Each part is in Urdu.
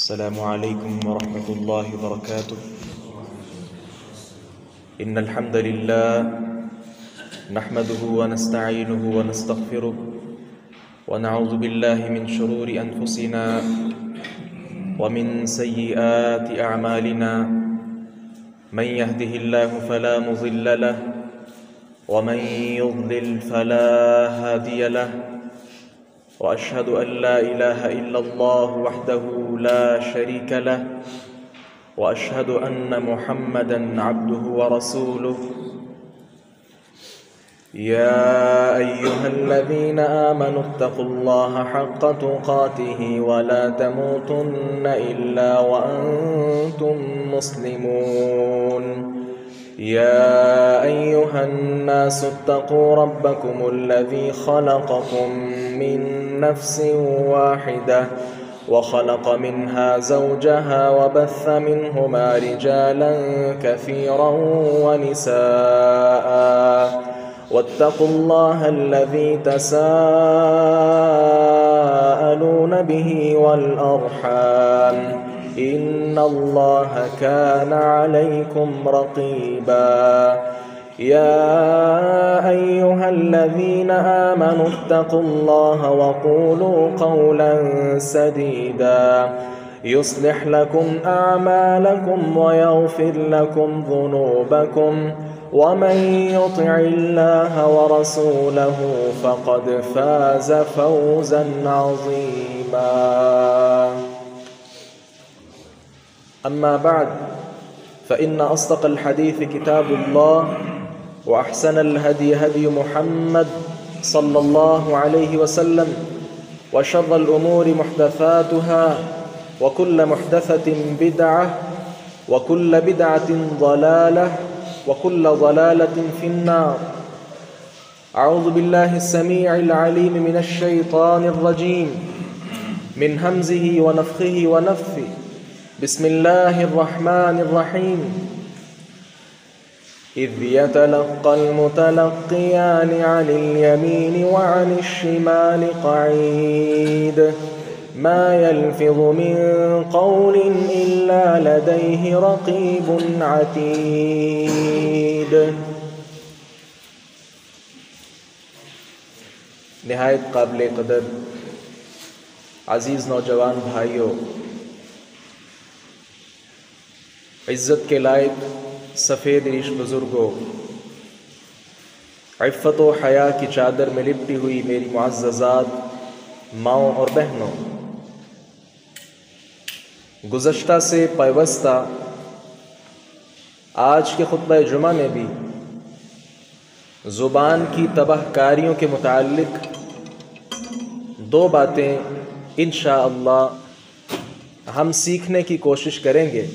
السلام عليكم ورحمة الله وبركاته. إن الحمد لله نحمده ونستعينه ونستغفره ونعوذ بالله من شرور أنفسنا ومن سيئات أعمالنا. من يهده الله فلا مضل له ومن يضلل فلا هادي له، وأشهد أن لا إله إلا الله وحده لا شريك له، وأشهد أن محمدًا عبده ورسوله. يا أيها الذين آمنوا اتقوا الله حق تقاته ولا تموتن إلا وأنتم مسلمون. يا أيها الناس اتقوا ربكم الذي خلقكم من نفس واحدة وخلق منها زوجها وبث منهما رجالا كثيرا ونساء، واتقوا الله الذي تساءلون به والأرحام، إن الله كان عليكم رقيبا. يا أيها الذين آمنوا اتقوا الله وقولوا قولا سديدا يصلح لكم أعمالكم ويغفر لكم ذنوبكم، ومن يطع الله ورسوله فقد فاز فوزا عظيما. أما بعد، فإن أصدق الحديث كتاب الله، وأحسن الهدي هدي محمد صلى الله عليه وسلم، وشر الأمور محدثاتها، وكل محدثة بدعة، وكل بدعة ضلالة، وكل ضلالة في النار. أعوذ بالله السميع العليم من الشيطان الرجيم، من همزه ونفخه ونفثه. بسم الله الرحمن الرحيم. إذ يتلقى المتلقيان عن اليمين وعن الشمال قعيد، ما يلفظ من قول إلا لديه رقيب عتيد. نہایت قابل قدر عزیز نوجوان بھائیوں، عزت کے لائق سفید ریش بزرگوں، عفت و حیا کی چادر میں لپٹی ہوئی میری معززات ماؤں اور بہنوں، گزشتہ سے پیوستہ آج کے خطبہ جمعہ میں بھی زبان کی تباہ کاریوں کے متعلق دو باتیں انشاءاللہ ہم سیکھنے کی کوشش کریں گے۔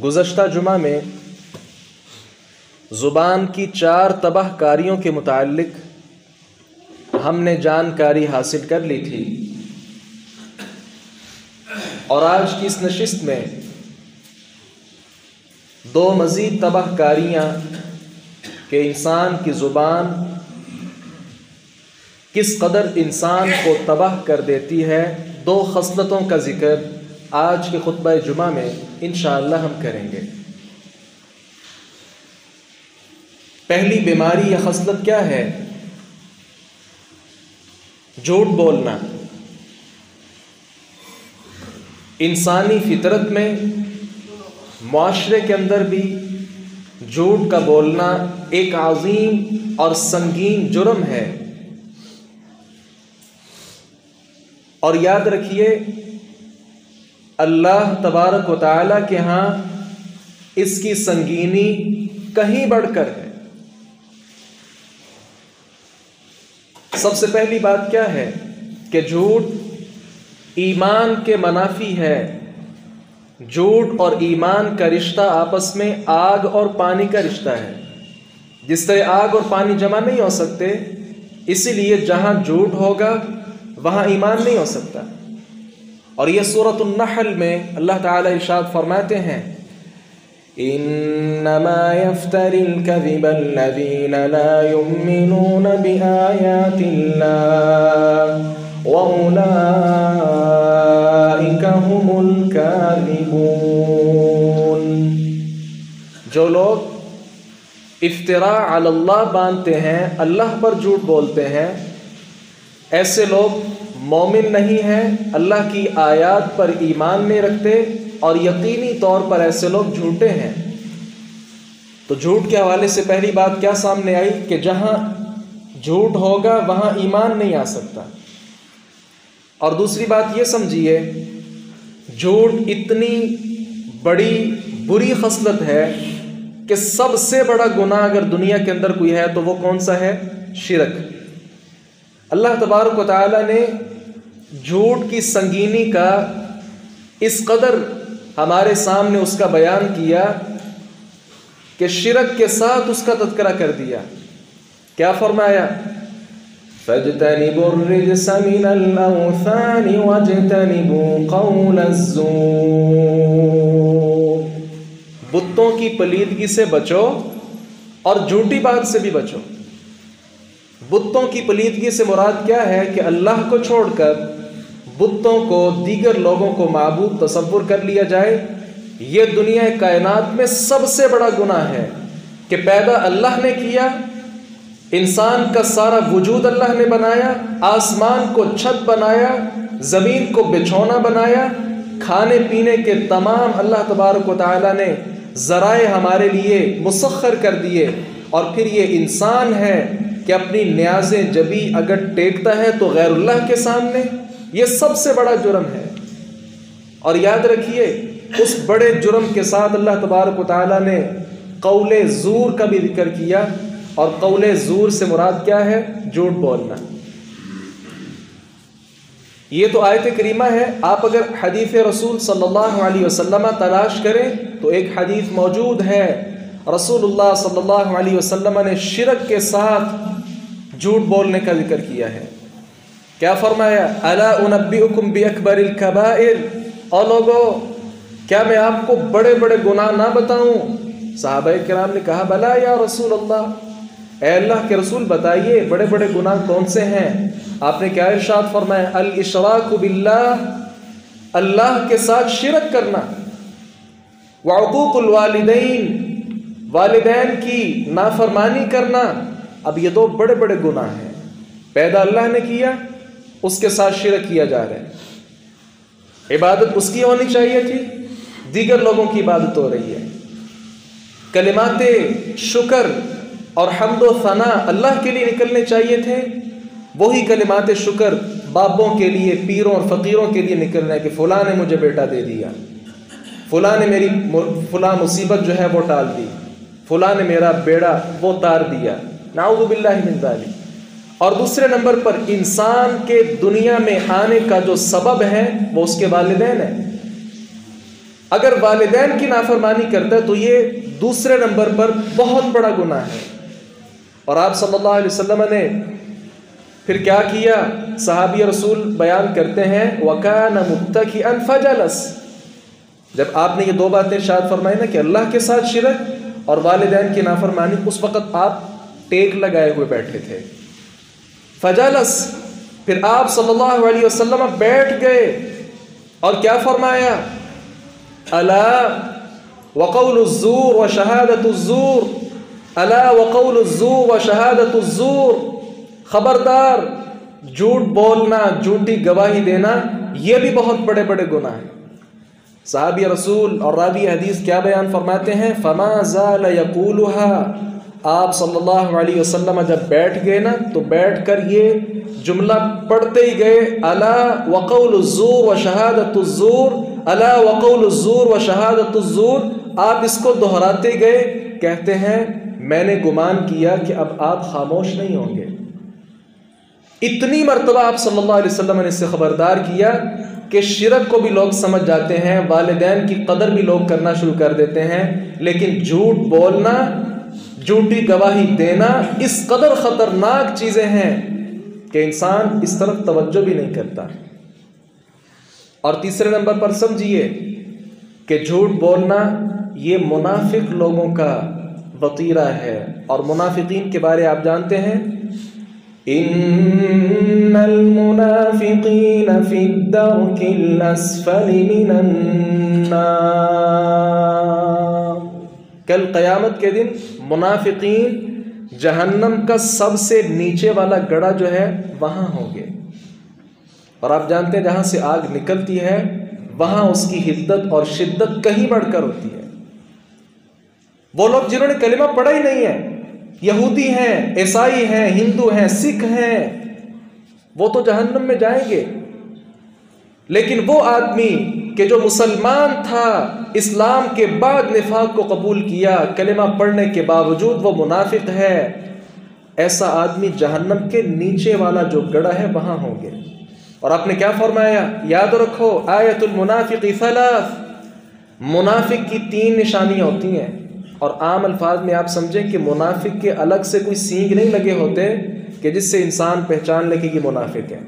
گزشتہ جمعہ میں زبان کی 4 تباہ کاریوں کے متعلق ہم نے جانکاری حاصل کر لی تھی، اور آج کی اس نشست میں 2 مزید تباہ کاریاں کہ انسان کی زبان کس قدر انسان کو تباہ کر دیتی ہے، 2 خصلتوں کا ذکر آج کے خطبہ جمعہ میں انشاءاللہ ہم کریں گے۔ پہلی بیماری یا خصلت کیا ہے؟ جھوٹ بولنا۔ انسانی فطرت میں، معاشرے کے اندر بھی جھوٹ کا بولنا ایک عظیم اور سنگین جرم ہے، اور یاد رکھیے اللہ تبارک و تعالیٰ کے ہاں اس کی سنگینی کہیں بڑھ کر ہے۔ سب سے پہلی بات کیا ہے کہ جھوٹ ایمان کے منافی ہے۔ جھوٹ اور ایمان کا رشتہ آپس میں آگ اور پانی کا رشتہ ہے۔ جس طرح آگ اور پانی جمع نہیں ہو سکتے، اسی لیے جہاں جھوٹ ہوگا وہاں ایمان نہیں ہو سکتا۔ اور یہ سورۃ النحل میں اللہ تعالیٰ ارشاد فرماتے ہیں، انما يفتري الكذب الذين لا يؤمنون بآيات الله وأولئك جو لوگ افتراء علی اللہ باندھتے ہیں، اللہ پر جھوٹ بولتے ہیں، ایسے لوگ مومن نہیں ہیں، اللہ کی آیات پر ایمان نہیں رکھتے، اور یقینی طور پر ایسے لوگ جھوٹے ہیں۔ تو جھوٹ کے حوالے سے پہلی بات کیا سامنے آئی کہ جہاں جھوٹ ہوگا وہاں ایمان نہیں آ سکتا۔ اور دوسری بات یہ سمجھیے، جھوٹ اتنی بڑی بری خصلت ہے کہ سب سے بڑا گناہ اگر دنیا کے اندر کوئی ہے تو وہ کون سا ہے؟ شرک۔ اللہ تبارک و تعالی نے جھوٹ کی سنگینی کا اس قدر ہمارے سامنے اس کا بیان کیا کہ شرک کے ساتھ اس کا تذکرہ کر دیا۔ کیا فرمایا؟ فَاجْتَنِبُوا الرِّجْسَ مِنَ الْأَوْثَانِ وَاجْتَنِبُوا قَوْلَ الزُّورِ، بتوں کی پلیدگی سے بچو اور جھوٹی بات سے بھی بچو۔ بتوں کی پلیدگی سے مراد کیا ہے کہ اللہ کو چھوڑ کر بتوں کو، دیگر لوگوں کو معبود تصور کر لیا جائے۔ یہ دنیا کائنات میں سب سے بڑا گناہ ہے کہ پیدا اللہ نے کیا، انسان کا سارا وجود اللہ نے بنایا، آسمان کو چھت بنایا، زمین کو بچھونا بنایا، کھانے پینے کے تمام اللہ تبارک و تعالی نے ذرائع ہمارے لیے مسخر کر دیے، اور پھر یہ انسان ہے کہ اپنی نیازیں جبھی اگر ٹیکتا ہے تو غیر اللہ کے سامنے۔ یہ سب سے بڑا جرم ہے۔ اور یاد رکھیے، اس بڑے جرم کے ساتھ اللہ تبارک و تعالی نے قول زور کا بھی ذکر کیا، اور قول زور سے مراد کیا ہے؟ جھوٹ بولنا۔ یہ تو آیت کریمہ ہے۔ آپ اگر حدیث رسول صلی اللہ علیہ وسلم تلاش کریں تو ایک حدیث موجود ہے، رسول اللہ صلی اللہ علیہ وسلم نے شرک کے ساتھ جھوٹ بولنے کا ذکر کیا ہے۔ کیا فرمایا؟ الا انبئکم باکبر الکبائر، اور لوگو کیا میں آپ کو بڑے بڑے گناہ نہ بتاؤں؟ صحابہ کرام نے کہا بلا یا رسول اللہ، اے اللہ کے رسول بتائیے بڑے بڑے گناہ کون سے ہیں؟ آپ نے کیا ارشاد فرمایا؟ الاشراک باللہ، اللہ کے ساتھ شرک کرنا، وعقوق الوالدین، والدین کی نافرمانی کرنا۔ اب یہ دو بڑے بڑے گناہ ہیں، پیدا اللہ نے کیا، اس کے ساتھ شرک کیا جا رہا ہے۔ عبادت اس کی ہونی چاہیے تھی، دیگر لوگوں کی عبادت ہو رہی ہے۔ کلمات شکر اور حمد و ثنا اللہ کے لیے نکلنے چاہیے تھے، وہی کلمات شکر بابوں کے لیے، پیروں اور فقیروں کے لیے نکل رہے ہیں کہ فلاں نے مجھے بیٹا دے دیا، فلاں نے میری فلاں مصیبت جو ہے وہ ٹال دی، فلاں نے میرا بیڑا وہ تار دیا، نعوذ باللہ من ذالک۔ اور دوسرے نمبر پر انسان کے دنیا میں آنے کا جو سبب ہے وہ اس کے والدین ہیں۔ اگر والدین کی نافرمانی کرتا ہے تو یہ دوسرے نمبر پر بہت بڑا گناہ ہے۔ اور آپ صلی اللہ علیہ وسلم نے پھر کیا کیا؟ صحابی رسول بیان کرتے ہیں وَكَانَ مُتَّكِئًا فَجَلَسَ، جب آپ نے یہ دو باتیں ارشاد فرمائی نا کہ اللہ کے ساتھ شرک اور والدین کی نافرمانی، اس وقت آپ ٹیک لگائے ہوئے بیٹھے تھے۔ فجلس، پھر آپ صلی اللہ علیہ وسلم بیٹھ گئے اور کیا فرمایا؟ الا وقول الزور وشہادت الزور، الا وقول الزور وشہادت الزور، خبردار، جھوٹ بولنا، جھوٹی گواہی دینا، یہ بھی بہت بڑے بڑے گناہ ہیں۔ صحابی رسول اور راوی حدیث کیا بیان فرماتے ہیں؟ فما زال یقولها، آپ صلی اللہ علیہ وسلم جب بیٹھ گئے نا تو بیٹھ کر یہ جملہ پڑھتے ہی گئے، الا وقول الزور وشہادت الزور، الا وقول الزور وشہادت الزور، آپ اس کو دہراتے گئے۔ کہتے ہیں میں نے گمان کیا کہ اب آپ خاموش نہیں ہوں گے۔ اتنی مرتبہ آپ صلی اللہ علیہ وسلم نے اس سے خبردار کیا کہ شرک کو بھی لوگ سمجھ جاتے ہیں، والدین کی قدر بھی لوگ کرنا شروع کر دیتے ہیں، لیکن جھوٹ بولنا، جھوٹی گواہی دینا اس قدر خطرناک چیزیں ہیں کہ انسان اس طرف توجہ بھی نہیں کرتا۔ اور تیسرے نمبر پر سمجھیے کہ جھوٹ بولنا یہ منافق لوگوں کا وطیرہ ہے، اور منافقین کے بارے آپ جانتے ہیں، ان المنافقین فی الدرک الاسفل من النار، کل قیامت کے دن منافقین جہنم کا سب سے نیچے والا گڑھا جو ہے وہاں ہوں گے، اور آپ جانتے ہیں جہاں سے آگ نکلتی ہے وہاں اس کی حدت اور شدت کہیں بڑھ کر ہوتی ہے۔ وہ لوگ جنہوں نے کلمہ پڑھا ہی نہیں ہے، یہودی ہیں، عیسائی ہیں، ہندو ہیں، سکھ ہیں، وہ تو جہنم میں جائیں گے، لیکن وہ آدمی کہ جو مسلمان تھا، اسلام کے بعد نفاق کو قبول کیا، کلمہ پڑھنے کے باوجود وہ منافق ہے، ایسا آدمی جہنم کے نیچے والا جو گڑھا ہے وہاں ہوں گے۔ اور آپ نے کیا فرمایا؟ یاد رکھو آیت المنافق ثلاث، منافق کی 3 نشانیاں ہوتی ہیں، اور عام الفاظ میں آپ سمجھیں کہ منافق کے الگ سے کوئی سینگ نہیں لگے ہوتے کہ جس سے انسان پہچان لے کہ یہ منافق ہے۔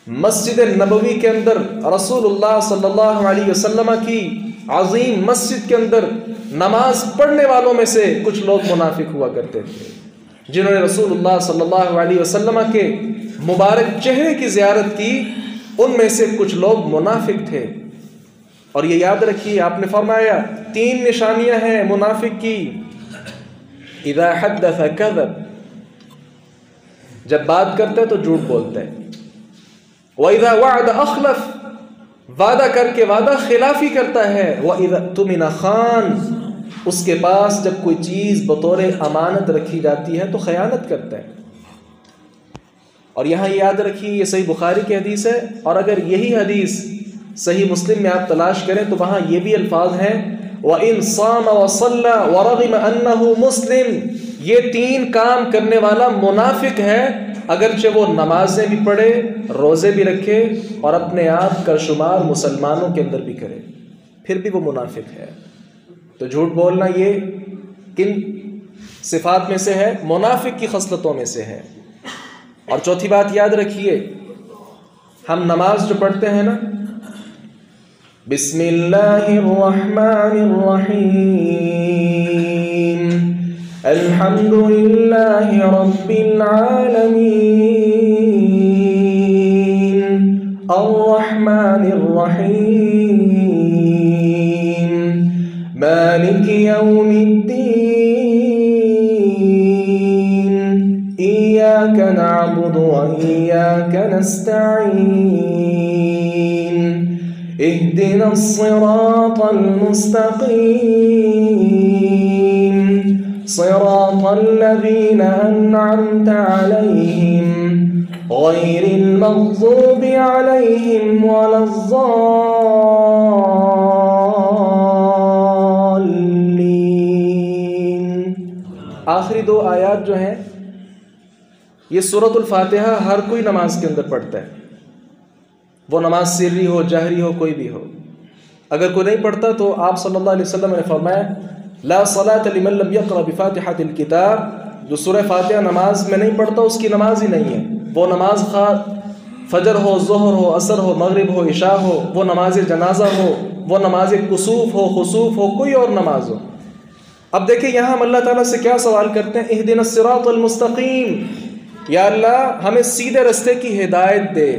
مسجد نبوی کے اندر رسول اللہ صلی اللہ علیہ وسلم کی عظیم مسجد کے اندر نماز پڑھنے والوں میں سے کچھ لوگ منافق ہوا کرتے تھے، جنہوں نے رسول اللہ صلی اللہ علیہ وسلم کے مبارک چہرے کی زیارت کی، ان میں سے کچھ لوگ منافق تھے۔ اور یہ یاد رکھیے آپ نے فرمایا 3 نشانیاں ہیں منافق کی۔ اذا حدث کذب، جب بات کرتا ہے تو جھوٹ بولتا ہے۔ وَإِذَا وَعَدَ أَخْلَفَ، وعدہ کر کے وعدہ خلافی کرتا ہے۔ وَإِذَا اؤْتُمِنَ خَانَ، اس کے پاس جب کوئی چیز بطور امانت رکھی جاتی ہے تو خیانت کرتا ہے۔ اور یہاں یاد رکھیے یہ صحیح بخاری کی حدیث ہے، اور اگر یہی حدیث صحیح مسلم میں آپ تلاش کریں تو وہاں یہ بھی الفاظ ہیں وَإِن صَامَ وَصَلَّى وَرَغِمَ أَنَّهُ مُسْلِم، یہ 3 کام کرنے والا منافق ہے، اگرچہ وہ نمازیں بھی پڑھے، روزے بھی رکھے، اور اپنے آپ کا شمار مسلمانوں کے اندر بھی کرے، پھر بھی وہ منافق ہے۔ تو جھوٹ بولنا یہ کن صفات میں سے ہے؟ منافق کی خصلتوں میں سے ہے۔ اور چوتھی بات یاد رکھیے، ہم نماز جو پڑھتے ہیں نا، بسم اللہ الرحمن الرحیم، الحمد للہ رب العالمین، الرحمن الرحیم، مالک یوم الدین، ایاک نعبد و ایاک نستعین، اهدنا الصراط المستقيم، صراط الذين أنعمت عليهم غير المغضوب عليهم ولا الضالين۔ آخری 2 آیات جو ہیں یہ سورۃ الفاتحہ ہر کوئی نماز کے اندر پڑھتا ہے، وہ نماز سری ہو جہری ہو کوئی بھی ہو۔ اگر کوئی نہیں پڑھتا تو آپ صلی اللہ علیہ وسلم نے فرمایا لا صلاۃ لمن لم یقرأ بفاتحۃ الکتاب، جو سورہ فاتحہ نماز میں نہیں پڑھتا اس کی نماز ہی نہیں ہے۔ وہ نماز خواہ فجر ہو، ظہر ہو، عصر ہو، مغرب ہو، عشاء ہو، وہ نماز جنازہ ہو، وہ نماز کسوف ہو، خسوف ہو، کوئی اور نماز ہو۔ اب دیکھیں یہاں ہم اللہ تعالیٰ سے کیا سوال کرتے ہیں؟ اہدنا الصراط المستقیم، یا اللہ ہمیں سیدھے رستے کی ہدایت دے،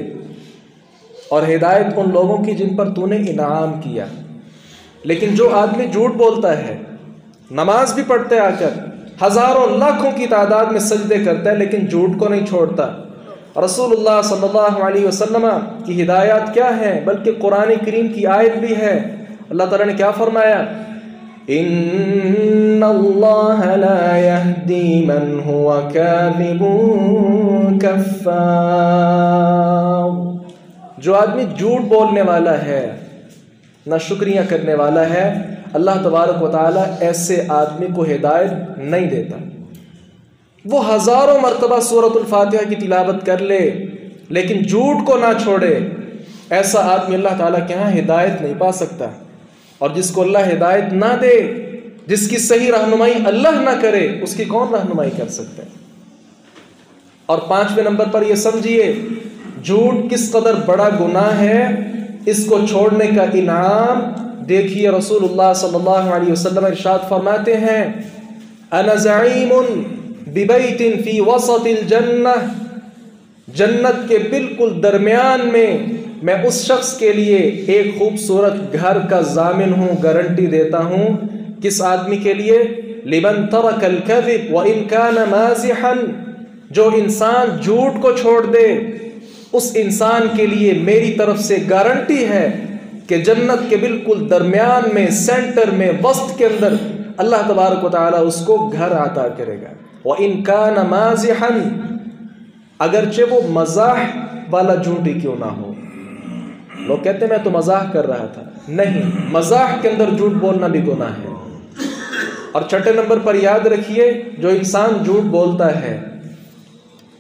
اور ہدایت ان لوگوں کی جن پر تو نے انعام کیا۔ لیکن جو آدمی جھوٹ بولتا ہے، نماز بھی پڑھتا ہے، آ کر ہزاروں لاکھوں کی تعداد میں سجدے کرتا ہے لیکن جھوٹ کو نہیں چھوڑتا۔ رسول اللہ صلی اللہ علیہ وسلم کی ہدایات کیا ہیں؟ بلکہ قرآن کریم کی آیت بھی ہے۔ اللہ تعالیٰ نے کیا فرمایا؟ ان اللہ لا یہدی من هو کاذب کفار، جو آدمی جھوٹ بولنے والا ہے، نہ شکریہ کرنے والا ہے، اللہ تبارک و تعالیٰ ایسے آدمی کو ہدایت نہیں دیتا۔ وہ ہزاروں مرتبہ سورۃ الفاتحہ کی تلاوت کر لے لیکن جھوٹ کو نہ چھوڑے، ایسا آدمی اللہ تعالیٰ کے ہاں ہدایت نہیں پا سکتا۔ اور جس کو اللہ ہدایت نہ دے، جس کی صحیح رہنمائی اللہ نہ کرے، اس کی کون رہنمائی کر سکتا ہے؟ اور 5ویں نمبر پر یہ سمجھیے جھوٹ کس قدر بڑا گناہ ہے، اس کو چھوڑنے کا انعام دیکھیے۔ رسول اللہ صلی اللہ علیہ وسلم ارشاد فرماتے ہیں انا زعیم ببیت فی وسط الجنہ، جنت کے بالکل درمیان میں اس شخص کے لیے ایک خوبصورت گھر کا ضامن ہوں، گارنٹی دیتا ہوں کس آدمی کے لیے؟ لمن ترک الکذب وان کان مازحا، جو انسان جھوٹ کو چھوڑ دے اس انسان کے لیے میری طرف سے گارنٹی ہے کہ جنت کے بالکل درمیان میں، سینٹر میں، وسط کے اندر اللہ تبارک و تعالیٰ اس کو گھر عطا کرے گا۔ وَإِن كَانَ مَازِحًا، اگرچہ وہ مزاح والا جھوٹ ہی کیوں نہ ہو۔ لوگ کہتے ہیں میں تو مزاح کر رہا تھا، نہیں، مزاح کے اندر جھوٹ بولنا بھی گناہ ہے۔ اور چھٹے نمبر پر یاد رکھیے، جو انسان جھوٹ بولتا ہے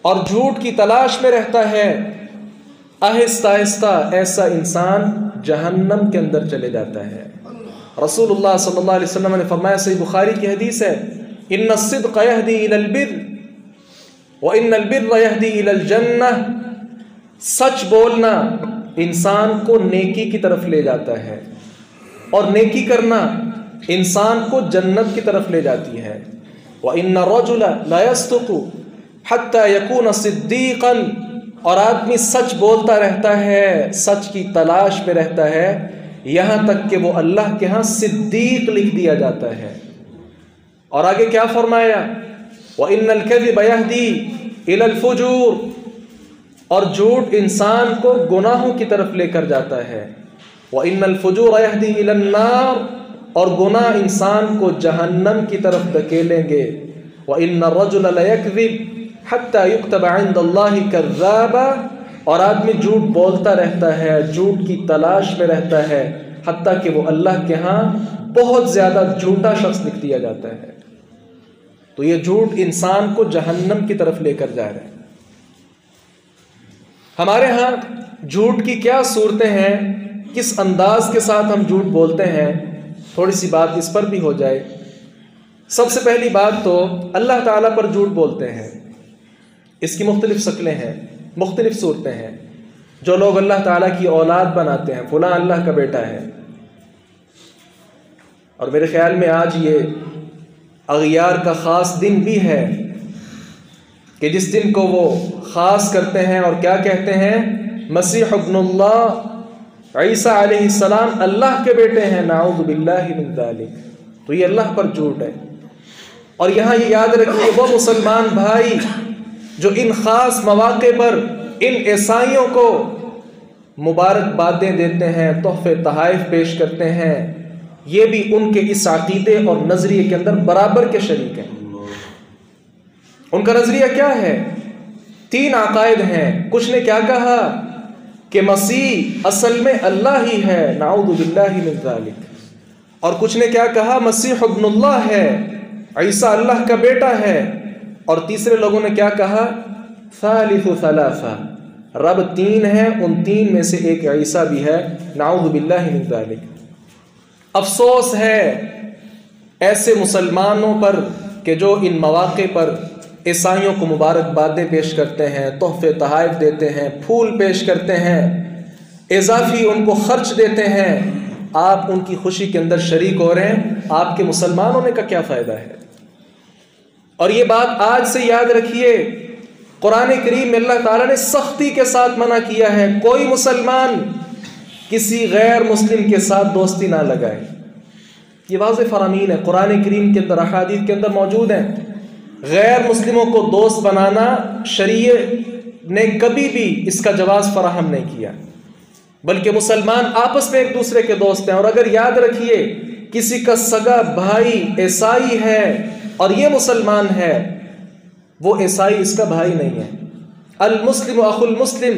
اور جھوٹ کی تلاش میں رہتا ہے، آہستہ آہستہ ایسا انسان جہنم کے اندر چلے جاتا ہے۔ رسول اللہ صلی اللہ علیہ وسلم نے فرمایا، صحیح بخاری کی حدیث ہے، ان الصدق یہدی الی البر وان البر یہدی الی الجنہ، سچ بولنا انسان کو نیکی کی طرف لے جاتا ہے اور نیکی کرنا انسان کو جنت کی طرف لے جاتی ہے۔ وان الرجل لا يصدق حتى يكون صدیقا، اور آدمی سچ بولتا رہتا ہے، سچ کی تلاش میں رہتا ہے، یہاں تک کہ وہ اللہ کے ہاں صدیق لکھ دیا جاتا ہے۔ اور آگے کیا فرمایا؟ وَإِنَّ الْكَذِبَ يَهْدِي إِلَى الْفُجُورِ، اور جھوٹ انسان کو گناہوں کی طرف لے کر جاتا ہے۔ وَإِنَّ الْفُجُورَ يَهْدِي إِلَى النَّارِ، اور گناہ انسان کو جہنم کی طرف دھکیلیں گے۔ وَإِنَّ الرَّجُلَ لَيَكْذِبُ حَتَّى يُكْتَبَ عِندَ اللَّهِ كَذَّابًا، اور آدمی جھوٹ بولتا رہتا ہے، جھوٹ کی تلاش میں رہتا ہے، حتیٰ کہ وہ اللہ کے ہاں بہت زیادہ جھوٹا شخص لکھ دیا جاتا ہے۔ تو یہ جھوٹ انسان کو جہنم کی طرف لے کر جا رہا ہے۔ ہمارے ہاں جھوٹ کی کیا صورتیں ہیں، کس انداز کے ساتھ ہم جھوٹ بولتے ہیں، تھوڑی سی بات اس پر بھی ہو جائے۔ سب سے پہلی بات تو اللہ تعالیٰ پر جھوٹ بولتے ہیں، اس کی مختلف شکلیں ہیں، مختلف صورتیں ہیں۔ جو لوگ اللہ تعالیٰ کی اولاد بناتے ہیں، فلاں اللہ کا بیٹا ہے، اور میرے خیال میں آج یہ اغیار کا خاص دن بھی ہے کہ جس دن کو وہ خاص کرتے ہیں اور کیا کہتے ہیں؟ مسیح ابن اللہ، عیسیٰ علیہ السلام اللہ کے بیٹے ہیں، نعوذ باللہ من ذالک۔ تو یہ اللہ پر جھوٹ ہے۔ اور یہاں یہ یاد رکھیے، وہ مسلمان بھائی جو ان خاص مواقع پر ان عیسائیوں کو مبارکبادیں دیتے ہیں، تحفے تحائف پیش کرتے ہیں، یہ بھی ان کے اس عقیدے اور نظریے کے اندر برابر کے شریک ہیں۔ ان کا نظریہ کیا ہے؟ 3 عقائد ہیں۔ کچھ نے کیا کہا کہ مسیح اصل میں اللہ ہی ہے، نعوذ باللہ من ذالک، اور کچھ نے کیا کہا مسیح ابن اللہ ہے، عیسیٰ اللہ کا بیٹا ہے، اور تیسرے لوگوں نے کیا کہا؟ ثالث ثلاثہ، رب 3 ہے، ان 3 میں سے ایک عیسیٰ بھی ہے، نعوذ باللہ من ذالک۔ افسوس ہے ایسے مسلمانوں پر کہ جو ان مواقع پر عیسائیوں کو مبارکبادیں پیش کرتے ہیں، تحفے تحائف دیتے ہیں، پھول پیش کرتے ہیں، اضافی ان کو خرچ دیتے ہیں، آپ ان کی خوشی کے اندر شریک ہو رہے ہیں، آپ کے مسلمان ہونے کا کیا فائدہ ہے؟ اور یہ بات آج سے یاد رکھیے، قرآن کریم میں اللہ تعالیٰ نے سختی کے ساتھ منع کیا ہے، کوئی مسلمان کسی غیر مسلم کے ساتھ دوستی نہ لگائے۔ یہ واضح فرامین ہے، قرآن کریم کے اندر، احادیث کے اندر موجود ہیں۔ غیر مسلموں کو دوست بنانا شریعت نے کبھی بھی اس کا جواز فراہم نہیں کیا، بلکہ مسلمان آپس میں ایک دوسرے کے دوست ہیں۔ اور اگر یاد رکھیے کسی کا سگا بھائی عیسائی ہے اور یہ مسلمان ہے، وہ عیسائی اس کا بھائی نہیں ہے۔ المسلم اخو المسلم،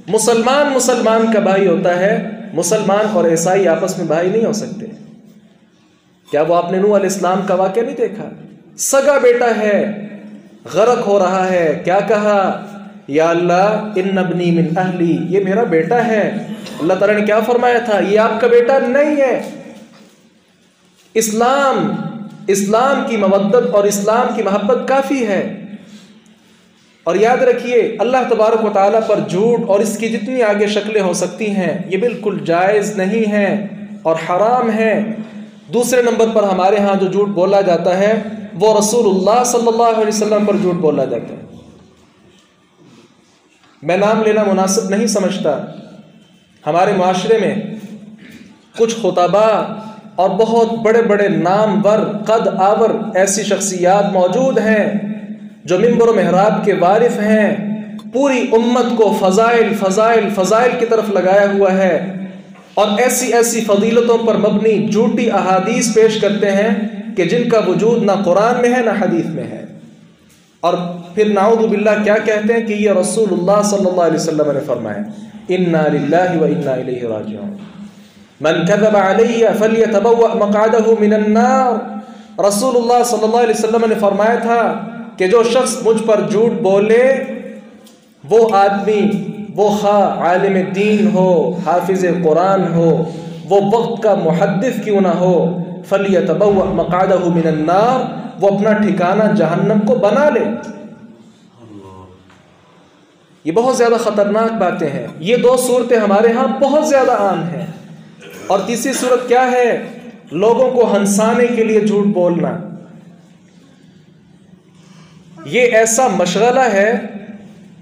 مسلمان مسلمان کا بھائی ہوتا ہے، مسلمان اور عیسائی آپس میں بھائی نہیں ہو سکتے۔ کیا وہ آپ نے نوح علیہ السلام کا واقعہ نہیں دیکھا؟ سگا بیٹا ہے، غرق ہو رہا ہے، کیا کہا؟ یا اللہ ان ابنی من اہلی، یہ میرا بیٹا ہے۔ اللہ تعالیٰ نے کیا فرمایا تھا؟ یہ آپ کا بیٹا نہیں ہے۔ اسلام کی مودت اور اسلام کی محبت کافی ہے۔ اور یاد رکھیے اللہ تبارک و تعالیٰ پر جھوٹ اور اس کی جتنی آگے شکلیں ہو سکتی ہیں یہ بالکل جائز نہیں ہے اور حرام ہے۔ دوسرے نمبر پر ہمارے ہاں جو جھوٹ بولا جاتا ہے وہ رسول اللہ صلی اللہ علیہ وسلم پر جھوٹ بولا جاتا ہے۔ میں نام لینا مناسب نہیں سمجھتا، ہمارے معاشرے میں کچھ خطباء اور بہت بڑے بڑے نامور قد آور ایسی شخصیات موجود ہیں جو منبر و محراب کے وارث ہیں، پوری امت کو فضائل فضائل فضائل کی طرف لگایا ہوا ہے، اور ایسی ایسی فضیلتوں پر مبنی جھوٹی احادیث پیش کرتے ہیں کہ جن کا وجود نہ قرآن میں ہے نہ حدیث میں ہے، اور پھر نعوذ باللہ کیا کہتے ہیں کہ یہ رسول اللہ صلی اللہ علیہ وسلم نے فرمایا انا للہ و انا الیہ راجعون، من کذب علی فلیتبوأ مقعدہ من النار۔ رسول اللہ صلی اللہ علیہ وسلم نے فرمایا تھا کہ جو شخص مجھ پر جھوٹ بولے، وہ آدمی، وہ خواہ عالم دین ہو، حافظ قرآن ہو، وہ وقت کا محدث کیوں نہ ہو، فلیتبوأ مقعدہ من النار، وہ اپنا ٹھکانہ جہنم کو بنا لے۔ یہ بہت زیادہ خطرناک باتیں ہیں۔ یہ دو صورتیں ہمارے ہاں بہت زیادہ عام ہیں۔ اور تیسری صورت کیا ہے؟ لوگوں کو ہنسانے کے لیے جھوٹ بولنا۔ یہ ایسا مشغلہ ہے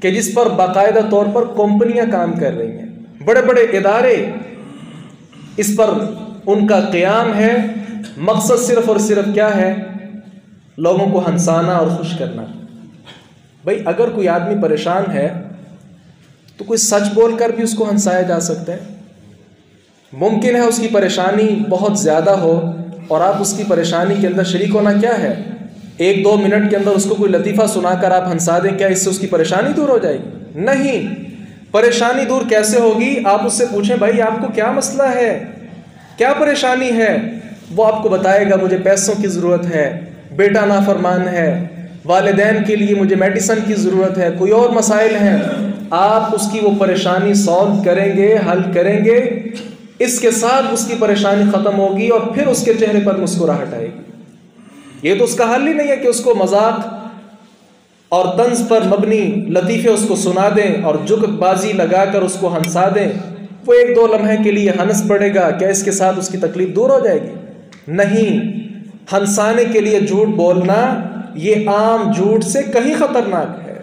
کہ جس پر باقاعدہ طور پر کمپنیاں کام کر رہی ہیں، بڑے بڑے ادارے اس پر ان کا قیام ہے۔ مقصد صرف اور صرف کیا ہے؟ لوگوں کو ہنسانا اور خوش کرنا۔ بھائی اگر کوئی آدمی پریشان ہے تو کوئی سچ بول کر بھی اس کو ہنسایا جا سکتا ہے۔ ممکن ہے اس کی پریشانی بہت زیادہ ہو اور آپ اس کی پریشانی کے اندر شریک ہونا کیا ہے؟ 1-2 منٹ کے اندر اس کو کوئی لطیفہ سنا کر آپ ہنسا دیں، کیا اس سے اس کی پریشانی دور ہو جائے گی؟ نہیں۔ پریشانی دور کیسے ہوگی؟ آپ اس سے پوچھیں بھائی آپ کو کیا مسئلہ ہے، کیا پریشانی ہے؟ وہ آپ کو بتائے گا مجھے پیسوں کی ضرورت ہے، بیٹا نافرمان ہے، والدین کے لیے مجھے میڈیسن کی ضرورت ہے، کوئی اور مسائل ہیں۔ آپ اس کی وہ پریشانی سالو کریں گے، حل کریں گے، اس کے ساتھ اس کی پریشانی ختم ہوگی اور پھر اس کے چہرے پر مسکراہٹ آئے گی۔ یہ تو اس کا حل ہی نہیں ہے کہ اس کو مذاق اور طنز پر مبنی لطیفے اس کو سنا دیں اور جگت بازی لگا کر اس کو ہنسا دیں۔ وہ 1-2 لمحے کے لیے ہنس پڑے گا، کیا اس کے ساتھ اس کی تکلیف دور ہو جائے گی؟ نہیں۔ ہنسانے کے لیے جھوٹ بولنا یہ عام جھوٹ سے کہیں خطرناک ہے۔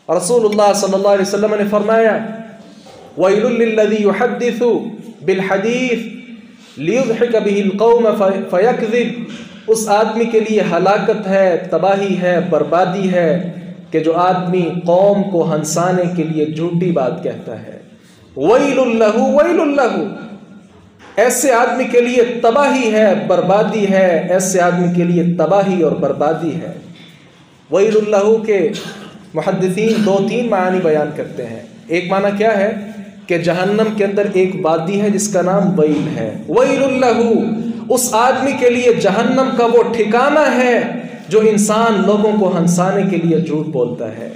رسول اللہ صلی اللہ علیہ وسلم نے فرمایا وَيْلٌ لِّلَّذِي يُحَدِّثُ بِالْحَدِيثِ لِيُضْحِكَ بِهِ الْقَوْمَ فَيَكْذِبْ۔ اس آدمی کے لیے ہلاکت ہے، تباہی ہے، بربادی ہے کہ جو آدمی قوم کو ہنسانے کے لیے جھوٹی بات کہتا ہے۔ وَيْلٌ لَّهُ وَيْلٌ لَّهُ، ایسے آدمی کے لیے تباہی ہے، بربادی ہے، ایسے آدمی کے لیے تباہی اور بربادی ہے۔ وَيْلٌ لَّهُ کے محدثین 2-3 معنی بیان کرتے ہیں۔ ایک معنی کیا ہے کہ جہنم کے اندر ایک وادی ہے جس کا نام ویل ہے۔ وَيْلٌ لَّهُ، اس آدمی کے لیے جہنم کا وہ ٹھکانہ ہے جو انسان لوگوں کو ہنسانے کے لیے جھوٹ بولتا ہے۔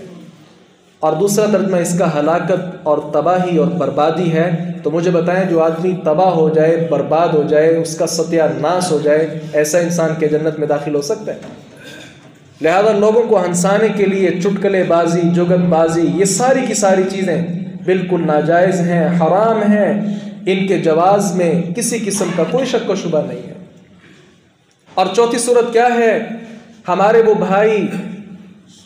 اور دوسرا ترجمہ اس کا ہلاکت اور تباہی اور بربادی ہے۔ تو مجھے بتائیں جو آدمی تباہ ہو جائے، برباد ہو جائے، اس کا ستیہ ناش ہو جائے، ایسا انسان کے جنت میں داخل ہو سکتا ہے؟ لہذا لوگوں کو ہنسانے کے لیے چٹکلے بازی، جگت بازی، یہ ساری کی ساری چیزیں بالکل ناجائز ہیں، حرام ہیں، ان کے جواز میں کسی قسم کا کوئی شک و شبہ نہیں ہے۔ اور چوتھی صورت کیا ہے؟ ہمارے وہ بھائی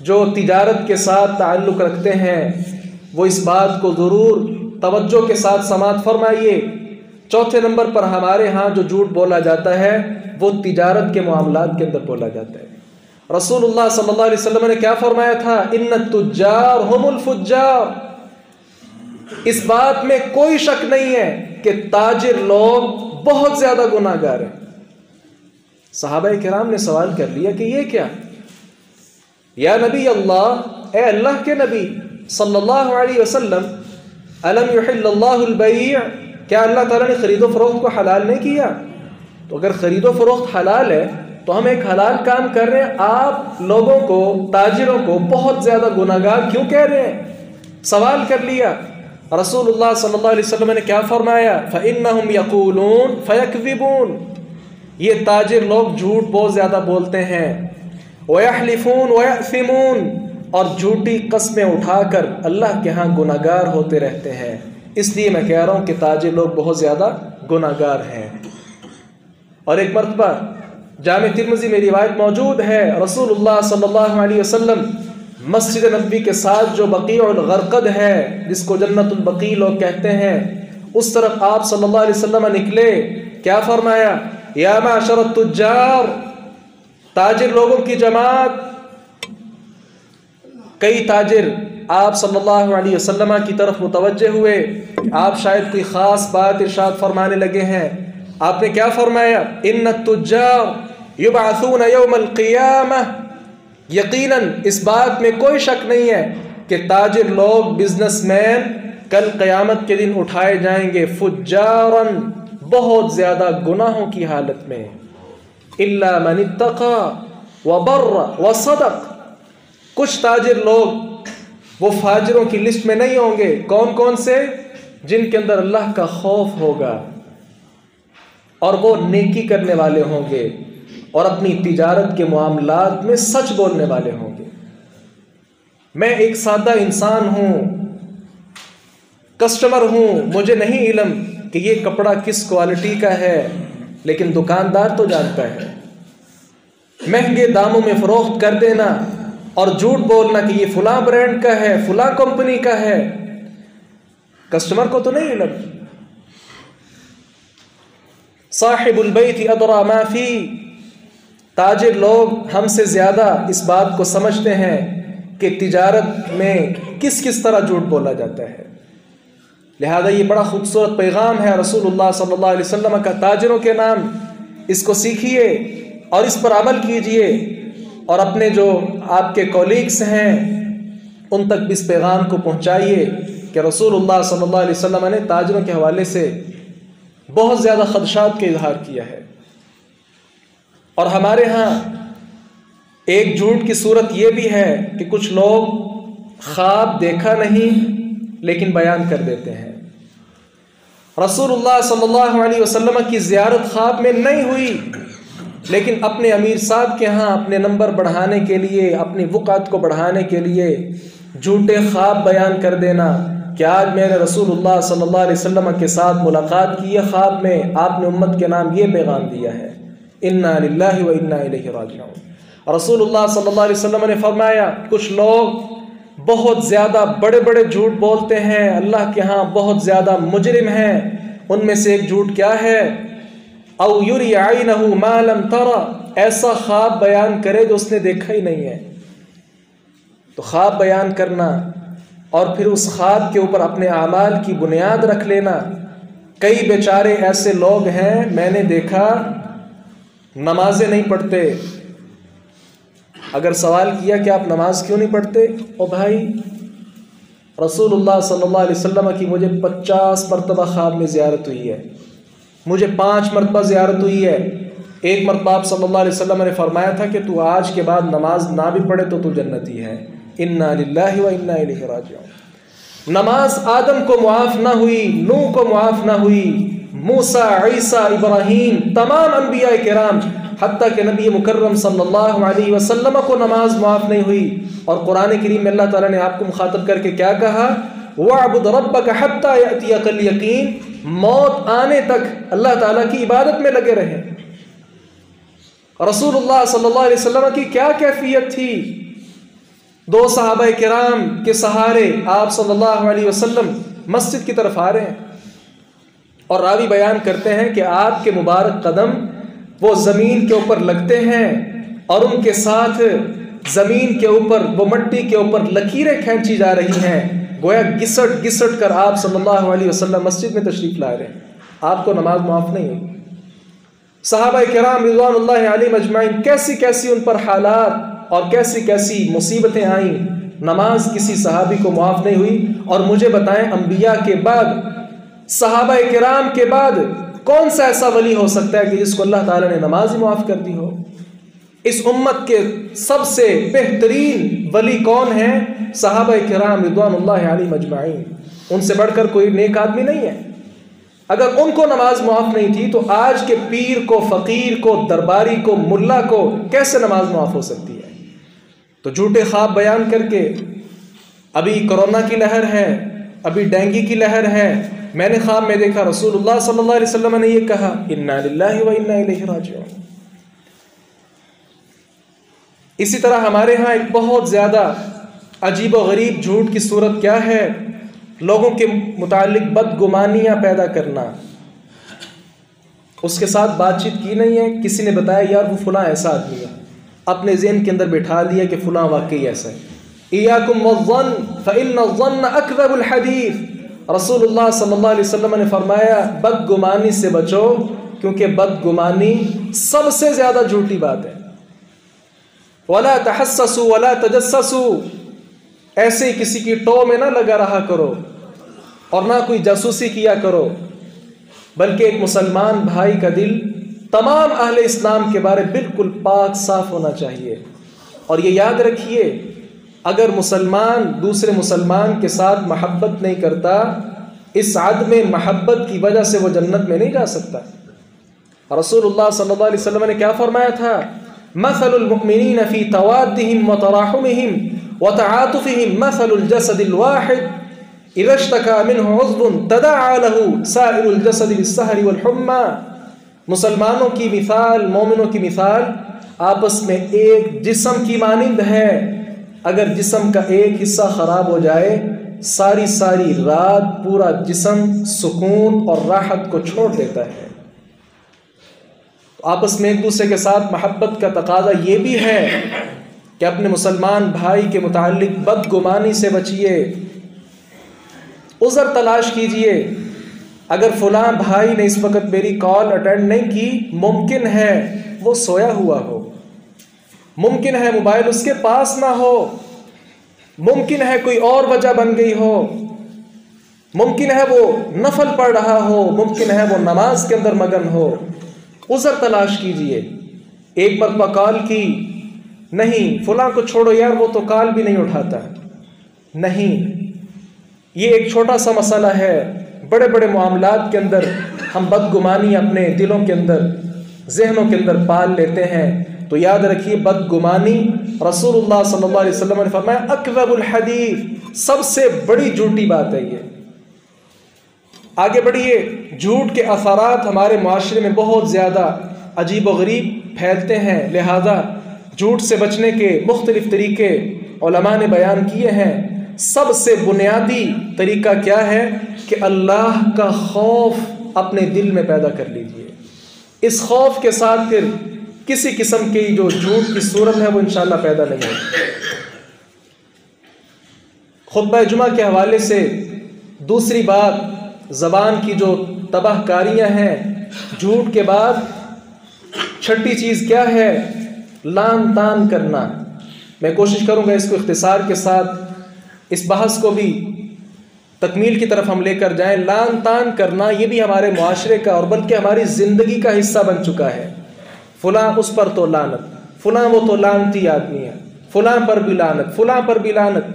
جو تجارت کے ساتھ تعلق رکھتے ہیں وہ اس بات کو ضرور توجہ کے ساتھ سماعت فرمائیے۔ چوتھے نمبر پر ہمارے ہاں جو جھوٹ بولا جاتا ہے وہ تجارت کے معاملات کے اندر بولا جاتا ہے۔ رسول اللہ صلی اللہ علیہ وسلم نے کیا فرمایا تھا؟ ان التجار هم الفجار۔ اس بات میں کوئی شک نہیں ہے کہ تاجر لوگ بہت زیادہ گناہ گار ہیں۔ صحابہ کرام نے سوال کر لیا کہ یہ کیا؟ یا نبی اللہ، اے اللہ کے نبی صلی اللہ علیہ وسلم، الم یحل اللہ البیع، کیا اللہ تعالیٰ نے خرید و فروخت کو حلال نہیں کیا؟ تو اگر خرید و فروخت حلال ہے تو ہم ایک حلال کام کر رہے ہیں، آپ لوگوں کو، تاجروں کو بہت زیادہ گناہ گار کیوں کہہ رہے ہیں؟ سوال کر لیا۔ رسول اللہ صلی اللہ علیہ وسلم نے کیا فرمایا؟ فَإِنَّهُمْ يَقُولُونَ فَيَكْذِبُونَ، یہ تاجر لوگ جھوٹ بہت زیادہ بولتے ہیں، وَيَحْلِفُونَ وَيَأْثِمُونَ، اور جھوٹی قسمیں اٹھا کر اللہ کے ہاں گناہ گار ہوتے رہتے ہیں۔ اس لیے میں کہہ رہا ہوں کہ تاجر لوگ بہت زیادہ گناہ گار ہیں۔ اور ایک مرتبہ جامع ترمذی میں روایت موجود ہے، رسول اللہ صلی اللہ علیہ وسلم مسجد نبوی کے ساتھ جو بقیع الغرقد ہے، جس کو جنت البقیع لوگ کہتے ہیں، اس طرف آپ صلی اللہ علیہ وسلم نکلے۔ کیا فرمایا؟ یا معشر التجار، تاجر لوگوں کی جماعت. کئی تاجر آپ صلی اللہ علیہ وسلم کی طرف متوجہ ہوئے. آپ شاید کوئی خاص بات ارشاد فرمانے لگے ہیں. آپ نے کیا فرمایا؟ ان التجار یبعثون یوم القیامہ. یقیناً اس بات میں کوئی شک نہیں ہے کہ تاجر لوگ، بزنس مین، کل قیامت کے دن اٹھائے جائیں گے فجاراً، بہت زیادہ گناہوں کی حالت میں. الا من اتقى وبر وصدق. کچھ تاجر لوگ وہ فاجروں کی لسٹ میں نہیں ہوں گے. کون کون سے؟ جن کے اندر اللہ کا خوف ہوگا اور وہ نیکی کرنے والے ہوں گے اور اپنی تجارت کے معاملات میں سچ بولنے والے ہوں گے. میں ایک سادہ انسان ہوں، کسٹمر ہوں، مجھے نہیں علم کہ یہ کپڑا کس کوالٹی کا ہے، لیکن دکاندار تو جانتا ہے. مہنگے داموں میں فروخت کر دینا اور جھوٹ بولنا کہ یہ فلاں برانڈ کا ہے، فلاں کمپنی کا ہے، کسٹمر کو تو نہیں علم. صاحب البیت ادری ما فی. تاجر لوگ ہم سے زیادہ اس بات کو سمجھتے ہیں کہ تجارت میں کس کس طرح جھوٹ بولا جاتا ہے. لہذا یہ بڑا خوبصورت پیغام ہے رسول اللہ صلی اللہ علیہ وسلم کا تاجروں کے نام. اس کو سیکھیے اور اس پر عمل کیجئے، اور اپنے جو آپ کے کولیگس ہیں ان تک بھی اس پیغام کو پہنچائیے کہ رسول اللہ صلی اللہ علیہ وسلم نے تاجروں کے حوالے سے بہت زیادہ خدشات کا اظہار کیا ہے. اور ہمارے ہاں ایک جھوٹ کی صورت یہ بھی ہے کہ کچھ لوگ خواب دیکھا نہیں لیکن بیان کر دیتے ہیں. رسول اللہ صلی اللہ علیہ وسلم کی زیارت خواب میں نہیں ہوئی، لیکن اپنے امیر صاحب کے ہاں اپنے نمبر بڑھانے کے لیے، اپنی وقعت کو بڑھانے کے لیے جھوٹے خواب بیان کر دینا کہ آج میں نے رسول اللہ صلی اللہ علیہ وسلم کے ساتھ ملاقات کی ہے، خواب میں آپ نے امت کے نام یہ پیغام دیا ہے، انا للہ و انا الیہ راجعون. رسول اللہ صلی اللہ علیہ وسلم نے فرمایا کچھ لوگ بہت زیادہ بڑے بڑے جھوٹ بولتے ہیں، اللہ کے ہاں بہت زیادہ مجرم ہیں. ان میں سے ایک جھوٹ کیا ہے؟ او یری عینہ ما لم ترى. ایسا خواب بیان کرے جو اس نے دیکھا ہی نہیں ہے. تو خواب بیان کرنا اور پھر اس خواب کے اوپر اپنے اعمال کی بنیاد رکھ لینا. کئی بیچارے ایسے لوگ ہیں میں نے دیکھا نمازیں نہیں پڑھتے. اگر سوال کیا کہ آپ نماز کیوں نہیں پڑھتے؟ او بھائی، رسول اللہ صلی اللہ علیہ وسلم کی مجھے 50 مرتبہ خواب میں زیارت ہوئی ہے، مجھے 5 مرتبہ زیارت ہوئی ہے. ایک مرتبہ آپ صلی اللہ علیہ وسلم نے فرمایا تھا کہ تو آج کے بعد نماز نہ بھی پڑھے تو جنتی ہے. انا للہ و انا الیہ راجعون. نماز آدم کو معاف نہ ہوئی، نوح کو معاف نہ ہوئی، موسیٰ، عیسیٰ، ابراہیم، تمام انبیاء کرام، حتیٰ کہ نبی مکرم صلی اللہ علیہ وسلم کو نماز معاف نہیں ہوئی. اور قرآن کریم میں اللہ تعالیٰ نے آپ کو مخاطب کر کے کیا کہا؟ وَاعْبُدْ رَبَّكَ حَتَّى يَأْتِيَكَ الْيَقِينُ. موت آنے تک اللہ تعالیٰ کی عبادت میں لگے رہیں. رسول اللہ صلی اللہ علیہ وسلم کی کیا کیفیت تھی؟ 2 صحابہ کرام کے سہارے آپ صلی اللہ علیہ وسلم مسجد کی طرف آ رہے ہیں، اور راوی بیان کرتے ہیں کہ آپ کے مبارک قدم وہ زمین کے اوپر لگتے ہیں اور ان کے ساتھ زمین کے اوپر، وہ مٹی کے اوپر لکیریں کھینچی جا رہی ہیں، گویا گسٹ گسٹ کر آپ صلی اللہ علیہ وسلم مسجد میں تشریف لا رہے ہیں. آپ کو نماز معاف نہیں ہوئی. صحابہ کرام رضوان اللہ علیہم اجمعین کیسی کیسی ان پر حالات اور کیسی کیسی مصیبتیں آئیں، نماز کسی صحابی کو معاف نہیں ہوئی. اور مجھے بتائیں انبیاء کے بعد، صحابہ کرام کے بعد کون سا ایسا ولی ہو سکتا ہے کہ جس کو اللہ تعالیٰ نے نماز ہی معاف کر دی ہو؟ اس امت کے سب سے بہترین ولی کون ہیں؟ صحابہ کرام رضوان اللہ علیہم اجمعین. ان سے بڑھ کر کوئی نیک آدمی نہیں ہے. اگر ان کو نماز معاف نہیں تھی تو آج کے پیر کو، فقیر کو، درباری کو، ملا کو کیسے نماز معاف ہو سکتی ہے؟ تو جھوٹے خواب بیان کر کے، ابھی کرونا کی لہر ہے، ابھی ڈینگی کی لہر ہے، میں نے خواب میں دیکھا رسول اللہ صلی اللہ علیہ وسلم نے یہ کہا، انا للہ و انا الیہ راجعون. اسی طرح ہمارے ہاں ایک بہت زیادہ عجیب و غریب جھوٹ کی صورت کیا ہے؟ لوگوں کے متعلق بدگمانیاں پیدا کرنا. اس کے ساتھ بات چیت کی نہیں ہے، کسی نے بتایا یار وہ فلاں ایسا آدمی ہے، اپنے ذہن کے اندر بٹھا دیا کہ فلاں واقعی ایسا ہے۔ ایاکم والظن فإن الظن اکذب الحدیث، رسول اللہ صلی اللہ علیہ وسلم نے فرمایا بدگمانی سے بچو، کیونکہ بدگمانی سب سے زیادہ جھوٹی بات ہے۔ ولا تحسسوا ولا تجسسوا، ایسے ہی کسی کی ٹو میں نہ لگا رہا کرو اور نہ کوئی جاسوسی کیا کرو، بلکہ ایک مسلمان بھائی کا دل تمام اہل اسلام کے بارے بالکل پاک صاف ہونا چاہیے۔ اور یہ یاد رکھیے، اگر مسلمان دوسرے مسلمان کے ساتھ محبت نہیں کرتا، اس عدم محبت کی وجہ سے وہ جنت میں نہیں جا سکتا۔ رسول اللہ صلی اللہ علیہ وسلم نے کیا فرمایا تھا؟ مثل المؤمنین فی توادہم وتراحمہم وتعاطفہم مثل الجسد الواحد اذا اشتکى منہ عضو تداعى له سائر الجسد بالسہر والحمى۔ مسلمانوں کی مثال، مومنوں کی مثال آپس میں ایک جسم کی مانند ہے، اگر جسم کا ایک حصہ خراب ہو جائے، ساری رات پورا جسم سکون اور راحت کو چھوڑ دیتا ہے۔ آپس میں ایک دوسرے کے ساتھ محبت کا تقاضا یہ بھی ہے کہ اپنے مسلمان بھائی کے متعلق بدگمانی سے بچیے، عذر تلاش کیجئے۔ اگر فلاں بھائی نے اس وقت میری کال اٹینڈ نہیں کی، ممکن ہے وہ سویا ہوا ہو، ممکن ہے موبائل اس کے پاس نہ ہو، ممکن ہے کوئی اور وجہ بن گئی ہو، ممکن ہے وہ نفل پڑھ رہا ہو، ممکن ہے وہ نماز کے اندر مگن ہو۔ عذر تلاش کیجئے۔ ایک مرتبہ کال کی، نہیں فلاں کو چھوڑو یار وہ تو کال بھی نہیں اٹھاتا، نہیں، یہ ایک چھوٹا سا مسئلہ ہے۔ بڑے بڑے معاملات کے اندر ہم بدگمانی اپنے دلوں کے اندر، ذہنوں کے اندر پال لیتے ہیں، تو یاد رکھیے بدگمانی رسول اللہ صلی اللہ علیہ وسلم نے فرمایا اکذب الحدیث، سب سے بڑی جھوٹی بات ہے یہ۔ آگے بڑھیے، جھوٹ کے اثرات ہمارے معاشرے میں بہت زیادہ عجیب و غریب پھیلتے ہیں، لہذا جھوٹ سے بچنے کے مختلف طریقے علماء نے بیان کیے ہیں۔ سب سے بنیادی طریقہ کیا ہے کہ اللہ کا خوف اپنے دل میں پیدا کر لیجئے۔ اس خوف کے ساتھ پھر کسی قسم کی جو جھوٹ کی صورت ہے وہ انشاءاللہ پیدا نہیں ہوگی۔ خطبہ جمعہ کے حوالے سے دوسری بات، زبان کی جو تباہ کاریاں ہیں، جھوٹ کے بعد چھٹی چیز کیا ہے؟ لان تان کرنا۔ میں کوشش کروں گا اس کو اختصار کے ساتھ اس بحث کو بھی تکمیل کی طرف ہم لے کر جائیں۔ لان تان کرنا یہ بھی ہمارے معاشرے کا اور بلکہ ہماری زندگی کا حصہ بن چکا ہے۔ فلاں اس پر تو لعنت، فلاں وہ تو لعنتی آدمی ہے، فلاں پر بھی لعنت، فلاں پر بھی لعنت،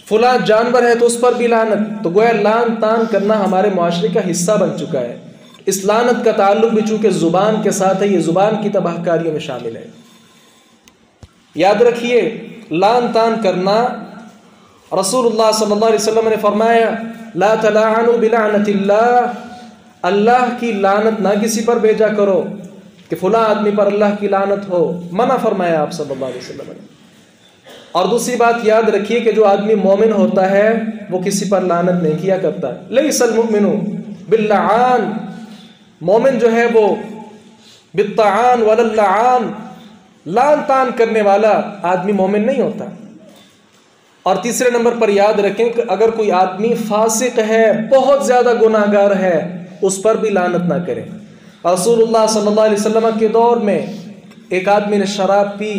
فلاں جانور ہے تو اس پر بھی لعنت۔ تو گویا لان تان کرنا ہمارے معاشرے کا حصہ بن چکا ہے۔ اس لعنت کا تعلق بھی چونکہ زبان کے ساتھ ہے، یہ زبان کی تباہ کاریوں میں شامل ہے۔ یاد رکھیے، لان تان کرنا، رسول اللہ صلی اللہ علیہ وسلم نے فرمایا لا تلعنوا بلعنت اللہ، اللہ کی لعنت نہ کسی پر بھیجا کرو کہ فلاں آدمی پر اللہ کی لعنت ہو، منع فرمایا آپ صلی اللہ علیہ وسلم نے۔ اور دوسری بات یاد رکھیے کہ جو آدمی مومن ہوتا ہے وہ کسی پر لعنت نہیں کیا کرتا۔ لیس المؤمن باللعان، مومن جو ہے وہ بالطعان ولا اللعان، لعن تان کرنے والا آدمی مومن نہیں ہوتا۔ اور تیسرے نمبر پر یاد رکھیں کہ اگر کوئی آدمی فاسق ہے، بہت زیادہ گناہگار ہے، اس پر بھی لعنت نہ کریں۔ رسول اللہ صلی اللہ علیہ وسلم کے دور میں ایک آدمی نے شراب پی،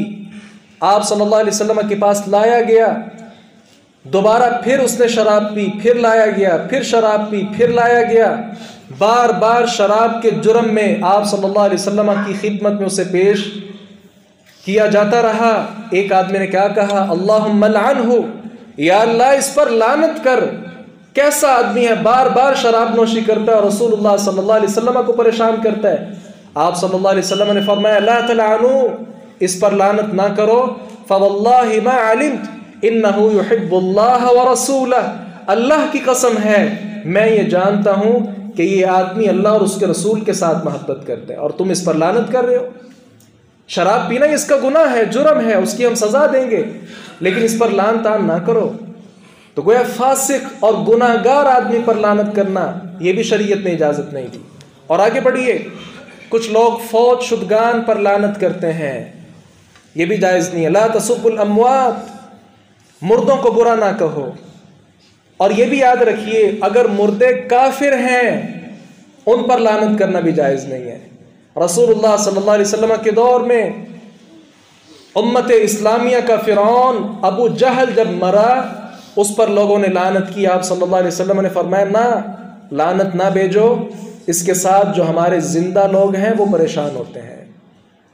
آپ صلی اللہ علیہ وسلم کے پاس لایا گیا، دوبارہ پھر اس نے شراب پی، پھر لایا گیا، پھر شراب پی، پھر لایا گیا، بار بار شراب کے جرم میں آپ صلی اللہ علیہ وسلم کی خدمت میں اسے پیش کیا جاتا رہا۔ ایک آدمی نے کیا کہا؟ اللہم لعنہ، یا اللہ اس پر لعنت کر، کیسا آدمی ہے، بار بار شراب نوشی کرتا ہے اور رسول اللہ صلی اللہ علیہ وسلم کو پریشان کرتا ہے۔ آپ صلی اللہ علیہ وسلم نے فرمایا لا تلعنوا، اس پر لعنت نہ کرو، فواللہ ما علمت انہ یحب اللہ ورسولہ، اللہ کی قسم ہے میں یہ جانتا ہوں کہ یہ آدمی اللہ اور اس کے رسول کے ساتھ محبت کرتا ہے، اور تم اس پر لعنت کر رہے ہو۔ شراب پینا اس کا گناہ ہے، جرم ہے، اس کی ہم سزا دیں گے، لیکن اس پر لعن تان نہ کرو۔ تو گویا فاسق اور گناہگار آدمی پر لعنت کرنا یہ بھی شریعت نے اجازت نہیں دی۔ اور آگے بڑھیے، کچھ لوگ فوت شدگان پر لعنت کرتے ہیں، یہ بھی جائز نہیں ہے۔ لا تسبوا الاموات، مردوں کو برا نہ کہو۔ اور یہ بھی یاد رکھیے اگر مردے کافر ہیں ان پر لعنت کرنا بھی جائز نہیں ہے۔ رسول اللہ صلی اللہ علیہ وسلم کے دور میں امت اسلامیہ کا فرعون ابو جہل جب مرا اس پر لوگوں نے لعنت کی، آپ صلی اللہ علیہ وسلم نے فرمایا نہ، لعنت نہ بھیجو، اس کے ساتھ جو ہمارے زندہ لوگ ہیں وہ پریشان ہوتے ہیں۔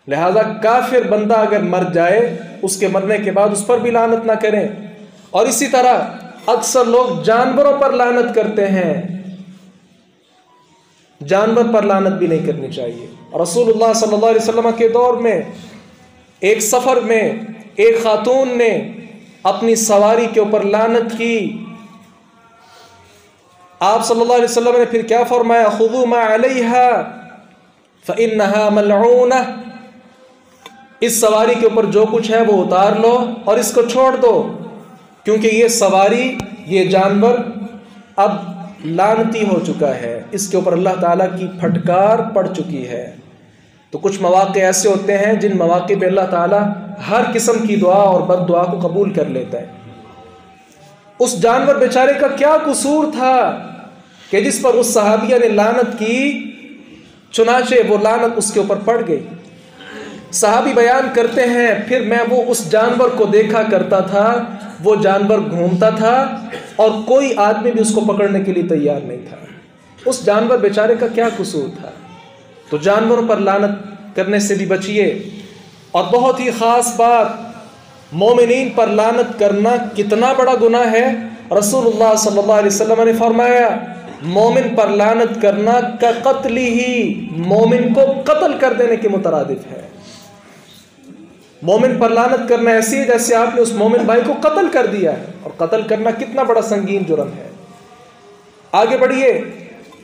لہذا کافر بندہ اگر مر جائے اس کے مرنے کے بعد اس پر بھی لعنت نہ کریں۔ اور اسی طرح اکثر لوگ جانوروں پر لعنت کرتے ہیں، جانور پر لعنت بھی نہیں کرنی چاہیے۔ رسول اللہ صلی اللہ علیہ وسلم کے دور میں ایک سفر میں ایک خاتون نے اپنی سواری کے اوپر لعنت کی، آپ صلی اللہ علیہ وسلم نے پھر کیا فرمایا؟ خذوا ما علیہا فإنہا ملعونہ، اس سواری کے اوپر جو کچھ ہے وہ اتار لو اور اس کو چھوڑ دو، کیونکہ یہ سواری، یہ جانور اب لعنتی ہو چکا ہے، اس کے اوپر اللہ تعالیٰ کی پھٹکار پڑ چکی ہے۔ تو کچھ مواقع ایسے ہوتے ہیں جن مواقع پہ اللہ تعالیٰ ہر قسم کی دعا اور بد دعا کو قبول کر لیتا ہے۔ اس جانور بیچارے کا کیا قصور تھا کہ جس پر اس صحابیہ نے لعنت کی، چنانچہ وہ لعنت اس کے اوپر پڑ گئی۔ صحابی بیان کرتے ہیں پھر میں وہ اس جانور کو دیکھا کرتا تھا، وہ جانور گھومتا تھا اور کوئی آدمی بھی اس کو پکڑنے کے لیے تیار نہیں تھا۔ اس جانور بیچارے کا کیا قصور تھا؟ تو جانوروں پر لعنت کرنے سے بھی بچیے۔ اور بہت ہی خاص بات، مومنین پر لعنت کرنا کتنا بڑا گناہ ہے۔ رسول اللہ صلی اللہ علیہ وسلم نے فرمایا مومن پر لعنت کرنا کا قتل ہی، مومن کو قتل کر دینے کے مترادف ہے۔ مومن پر لعنت کرنا ایسی ہے جیسے آپ نے اس مومن بھائی کو قتل کر دیا ہے، اور قتل کرنا کتنا بڑا سنگین جرم ہے۔ آگے بڑھیے،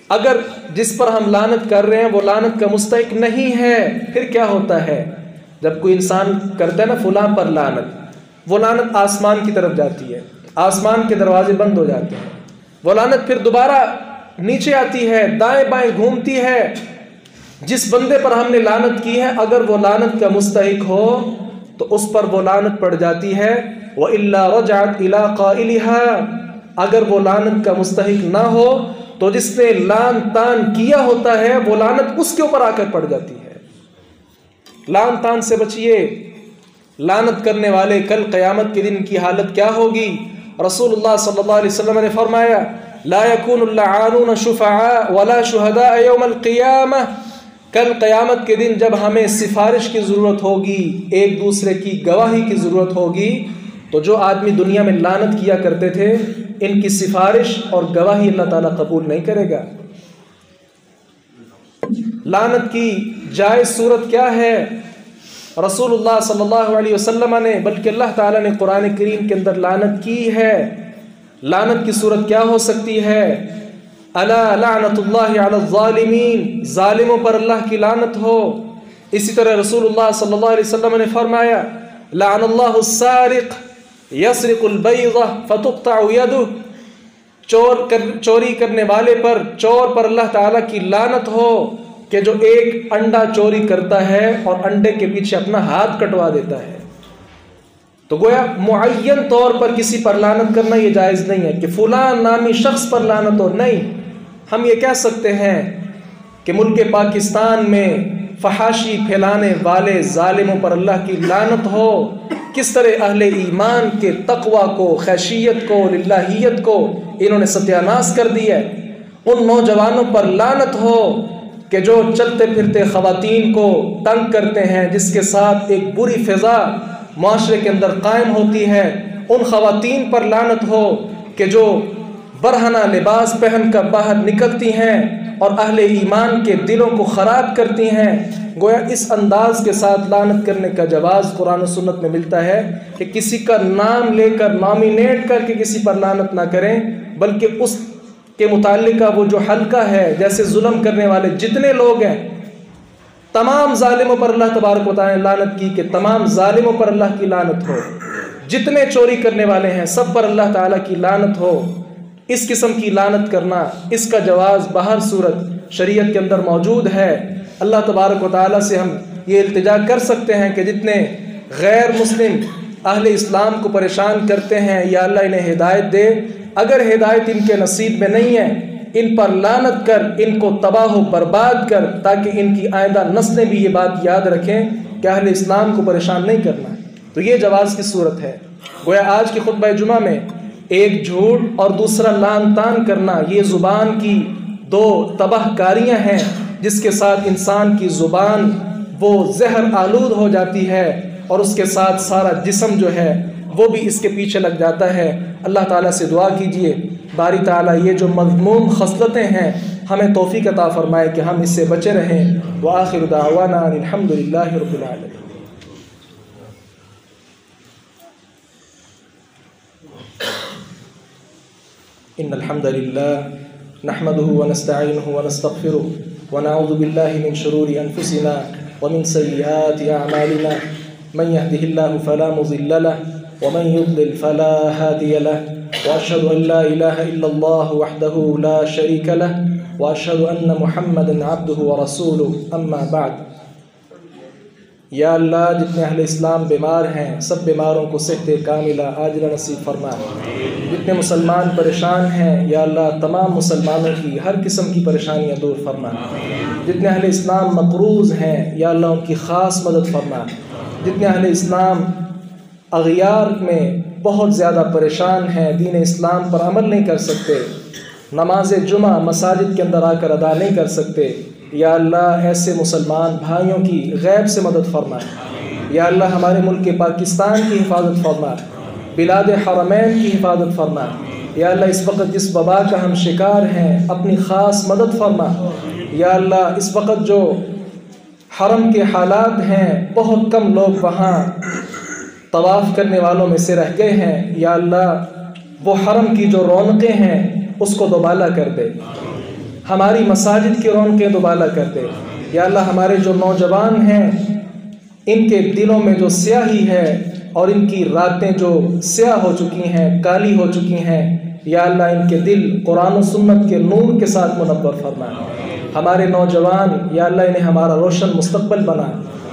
اگر جس پر ہم لعنت کر رہے ہیں وہ لعنت کا مستحق نہیں ہے، پھر کیا ہوتا ہے؟ جب کوئی انسان کرتا ہے نا فلاں پر لعنت، وہ لعنت آسمان کی طرف جاتی ہے، آسمان کے دروازے بند ہو جاتے ہیں، وہ لعنت پھر دوبارہ نیچے آتی ہے، دائیں بائیں گھومتی ہے۔ جس بندے پر ہم نے لعنت کی ہے اگر وہ لعنت کا مستحق ہو تو اس پر وہ لعنت پڑ جاتی ہے۔ وَإِلَّا رَجَعَتْ إِلَىٰ قَائِلِهَا، اگر وہ لعنت کا مستحق نہ ہو تو جس نے لعن تان کیا ہوتا ہے وہ لعنت اس کے اوپر آ کر پڑ جاتی ہے۔ لعن تان سے بچیے۔ لعنت کرنے والے کل قیامت کے دن کی حالت کیا ہوگی؟ رسول اللہ صلی اللہ علیہ وسلم نے فرمایا لا يكون اللعانون شفعاء ولا شهداء يوم القیامہ، کل قیامت کے دن جب ہمیں سفارش کی ضرورت ہوگی، ایک دوسرے کی گواہی کی ضرورت ہوگی، تو جو آدمی دنیا میں لعنت کیا کرتے تھے ان کی سفارش اور گواہی اللہ تعالیٰ قبول نہیں کرے گا۔ لعنت کی جائز صورت کیا ہے؟ رسول اللہ صلی اللہ علیہ وسلم نے، بلکہ اللہ تعالیٰ نے قرآن کریم کے اندر لعنت کی ہے۔ لعنت کی صورت کیا ہو سکتی ہے؟ الا لعنت اللہ علی الظالمین، ظالموں پر اللہ کی لعنت ہو۔ اسی طرح رسول اللہ صلی اللہ علیہ وسلم نے فرمایا لعن اللہ السارق یسرق البیضہ فتقطع یدہ، چوری کرنے والے پر، چور پر اللہ تعالیٰ کی لعنت ہو کہ جو ایک انڈا چوری کرتا ہے اور انڈے کے پیچھے اپنا ہاتھ کٹوا دیتا ہے۔ تو گویا معین طور پر کسی پر لعنت کرنا یہ جائز نہیں ہے کہ فلاں نامی شخص پر لعنت ہو، نہیں۔ ہم یہ کہہ سکتے ہیں کہ ملک پاکستان میں فحاشی پھیلانے والے ظالموں پر اللہ کی لعنت ہو۔ کس طرح اہل ایمان کے تقوی کو، خشیت کو، للہیت کو انہوں نے ستیاناس کر دیا ہے۔ ان نوجوانوں پر لعنت ہو کہ جو چلتے پھرتے خواتین کو تنگ کرتے ہیں، جس کے ساتھ ایک بری فضا معاشرے کے اندر قائم ہوتی ہے۔ ان خواتین پر لعنت ہو کہ جو برہنہ لباس پہن کر باہر نکلتی ہیں اور اہل ایمان کے دلوں کو خراب کرتی ہیں۔ گویا اس انداز کے ساتھ لعنت کرنے کا جواز قرآن و سنت میں ملتا ہے کہ کسی کا نام لے کر، نامینیٹ کر کے کسی پر لعنت نہ کریں، بلکہ اس کے متعلقہ وہ جو حلقہ ہے، جیسے ظلم کرنے والے جتنے لوگ ہیں، تمام ظالموں پر اللہ تبارک و تعالی نے لعنت کی کہ تمام ظالموں پر اللہ کی لعنت ہو۔ جتنے چوری کرنے والے ہیں سب پر اللہ تعالیٰ کی لعنت ہو۔ اس قسم کی لعنت کرنا، اس کا جواز بہر صورت شریعت کے اندر موجود ہے۔ اللہ تبارک و تعالیٰ سے ہم یہ التجا کر سکتے ہیں کہ جتنے غیر مسلم اہل اسلام کو پریشان کرتے ہیں یا اللہ انہیں ہدایت دے، اگر ہدایت ان کے نصیب میں نہیں ہے ان پر لعنت کر، ان کو تباہ و برباد کر، تاکہ ان کی آئندہ نسلیں بھی یہ بات یاد رکھیں کہ اہل اسلام کو پریشان نہیں کرنا۔ تو یہ جواز کی صورت ہے۔ گویا آج کی خطبہ جمعہ میں ایک جھوٹ اور دوسرا لعن طعن کرنا، یہ زبان کی دو تباہ کاریاں ہیں جس کے ساتھ انسان کی زبان وہ زہر آلود ہو جاتی ہے اور اس کے ساتھ سارا جسم جو ہے وہ بھی اس کے پیچھے لگ جاتا ہے۔ اللہ تعالیٰ سے دعا کیجئے باری تعالیٰ یہ جو مذموم خصلتیں ہیں ہمیں توفیق عطا فرمائے کہ ہم اس سے بچے رہیں۔ وآخر دعوانا ان الحمد للہ رب العالمین۔ ان الحمد للہ نحمده ونستعینه ونستغفره ونعوذ باللہ من شرور انفسنا ومن سیئات اعمالنا من يهده الله فلا مضل له ومن يضلل فلا هادي له واشهد ان لا اله الا الله وحده لا شريك له واشهد ان محمدا عبده ورسوله اما بعد۔ یا اللہ جتنے اہل اسلام بیمار ہیں سب بیماروں کو صحت کاملہ عاجلہ نصیب فرما۔ جتنے مسلمان پریشان ہیں یا اللہ تمام مسلمانوں کی ہر قسم کی پریشانیاں دور فرما۔ جتنے اہل اسلام مقروض ہیں یا اللہ ان کی خاص مدد فرما۔ جتنے اہل اسلام اغیار میں بہت زیادہ پریشان ہیں، دین اسلام پر عمل نہیں کر سکتے، نماز جمعہ مساجد کے اندر آ کر ادا نہیں کر سکتے، یا اللہ ایسے مسلمان بھائیوں کی غیب سے مدد فرما۔ یا اللہ ہمارے ملک پاکستان کی حفاظت فرما، بلاد حرمین کی حفاظت فرما۔ یا اللہ اس وقت جس وبا کا ہم شکار ہیں اپنی خاص مدد فرما۔ یا اللہ اس وقت جو حرم کے حالات ہیں بہت کم لوگ وہاں طواف کرنے والوں میں سے رہ گئے ہیں، یا اللہ وہ حرم کی جو رونقیں ہیں اس کو دوبالا کر دے، ہماری مساجد کی رونقیں دوبالا کر دے۔ یا اللہ ہمارے جو نوجوان ہیں ان کے دلوں میں جو سیاہی ہے اور ان کی راتیں جو سیاہ ہو چکی ہیں، کالی ہو چکی ہیں، یا اللہ ان کے دل قرآن و سنت کے نور کے ساتھ منور فرما۔ ہمارے نوجوان یا اللہ انہیں ہمارا روشن مستقبل بنا۔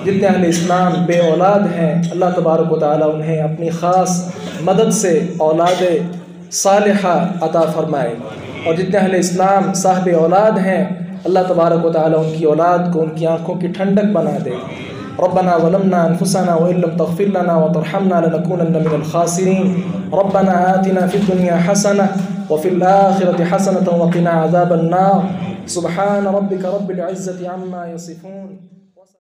جتنے اہل اسلام بے اولاد ہیں اللہ تبارک و تعالیٰ انہیں اپنی خاص مدد سے اولاد صالحہ عطا فرمائے، اور جتنے اہل اسلام صاحب اولاد ہیں اللہ تبارک و تعالیٰ ان کی اولاد کو ان کی آنکھوں کی ٹھنڈک بنا دے۔ ربنا ظلمنا انفسنا وان لم تغفر لنا وترحمنا لنكونن من الخاسرين ربنا آتنا في الدنيا حسنة وفي الآخرة حسنة وقنا عذاب النار سبحان ربك رب العزة عما يصفون